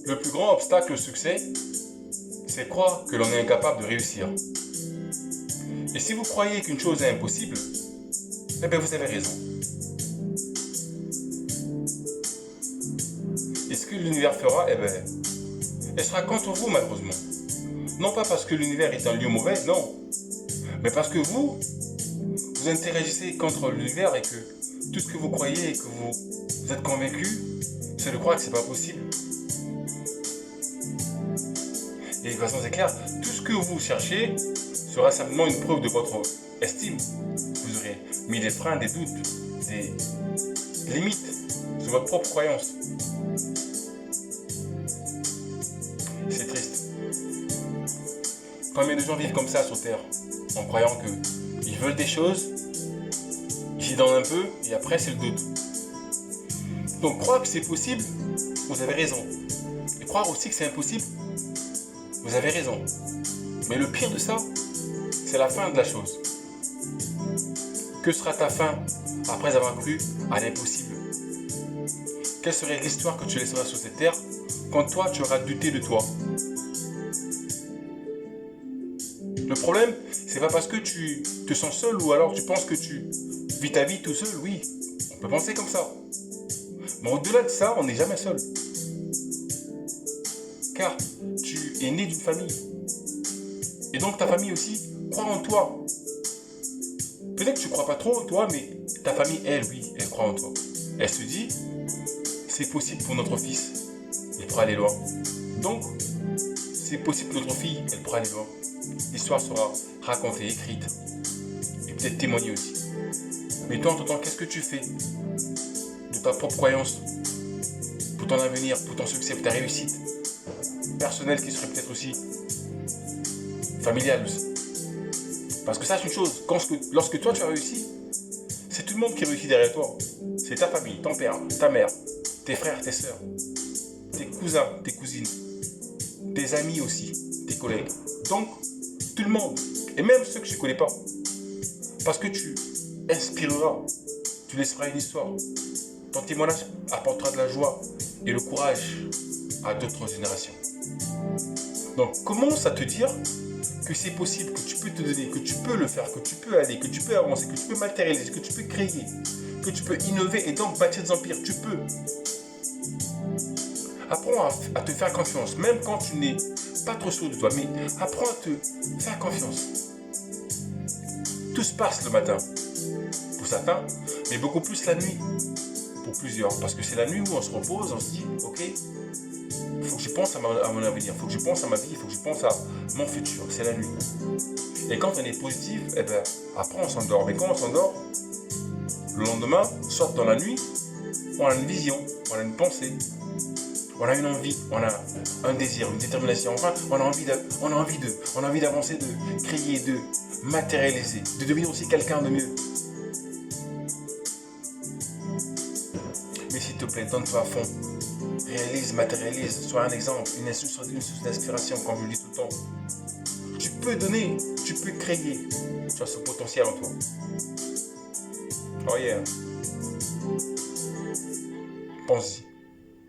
Le plus grand obstacle au succès, c'est croire que l'on est incapable de réussir. Et si vous croyez qu'une chose est impossible, eh bien vous avez raison. Et ce que l'univers fera, eh bien, elle sera contre vous malheureusement. Non pas parce que l'univers est un lieu mauvais, non. Mais parce que vous interagissez contre l'univers et que tout ce que vous croyez et que vous êtes convaincu, c'est de croire que c'est pas possible. Et de toute façon c'est clair, tout ce que vous cherchez sera simplement une preuve de votre estime. Vous aurez mis des freins, des doutes, des limites sur votre propre croyance. C'est triste. Combien de gens vivent comme ça sur Terre, en croyant qu'ils veulent des choses, ils y donnent un peu, et après c'est le doute. Donc croire que c'est possible, vous avez raison. Et croire aussi que c'est impossible, vous avez raison. Mais le pire de ça, c'est la fin de la chose. Que sera ta fin après avoir cru à l'impossible? Quelle serait l'histoire que tu laisseras sur cette terre quand toi tu auras douté de toi? Le problème, c'est pas parce que tu te sens seul ou alors tu penses que tu vis ta vie tout seul, oui, on peut penser comme ça. Mais au-delà de ça, on n'est jamais seul. Car tu es né d'une famille. Et donc ta famille aussi croit en toi. Peut-être que tu ne crois pas trop en toi, mais ta famille, elle, oui, elle croit en toi. Elle se dit, c'est possible pour notre fils, il pourra aller loin. Donc, c'est possible pour notre fille, elle pourra aller loin. L'histoire sera racontée, écrite, et peut-être témoignée aussi. Mais toi, en ton temps, qu'est-ce que tu fais de ta propre croyance pour ton avenir, pour ton succès, pour ta réussite personnelle qui serait peut-être aussi familiale aussi? Parce que ça, c'est une chose. Lorsque toi, tu as réussi, c'est tout le monde qui réussit derrière toi. C'est ta famille, ton père, ta mère, tes frères, tes sœurs, tes cousins, tes cousines, tes amis aussi, tes collègues. Donc, tout le monde, et même ceux que tu ne connais pas. Parce que tu inspireras, tu laisseras une histoire. Ton témoignage apportera de la joie et le courage à d'autres générations. Donc, commence à te dire que c'est possible, que tu peux te donner, que tu peux le faire, que tu peux aller, que tu peux avancer, que tu peux matérialiser, que tu peux créer, que tu peux innover et donc bâtir des empires. Tu peux. Apprends à te faire confiance, même quand tu n'es pas trop sûr de toi, mais apprends à te faire confiance. Tout se passe le matin, pour certains, mais beaucoup plus la nuit, pour plusieurs. Parce que c'est la nuit où on se repose, on se dit, ok, il faut que je pense à mon avenir, il faut que je pense à ma vie, il faut que je pense à mon futur, c'est la nuit. Et quand on est positif, eh ben, après on s'endort. Mais quand on s'endort, le lendemain, soit dans la nuit, on a une vision, on a une pensée, on a une envie, on a un désir, une détermination. Enfin, on a envie d'avancer, de créer, de matérialiser, de devenir aussi quelqu'un de mieux. Mais s'il te plaît, donne-toi à fond. Réalise, matérialise, sois un exemple, une source d'inspiration, comme je le dis tout le temps. Tu peux donner, tu peux créer. Tu as ce potentiel en toi. Oh yeah. Pense-y.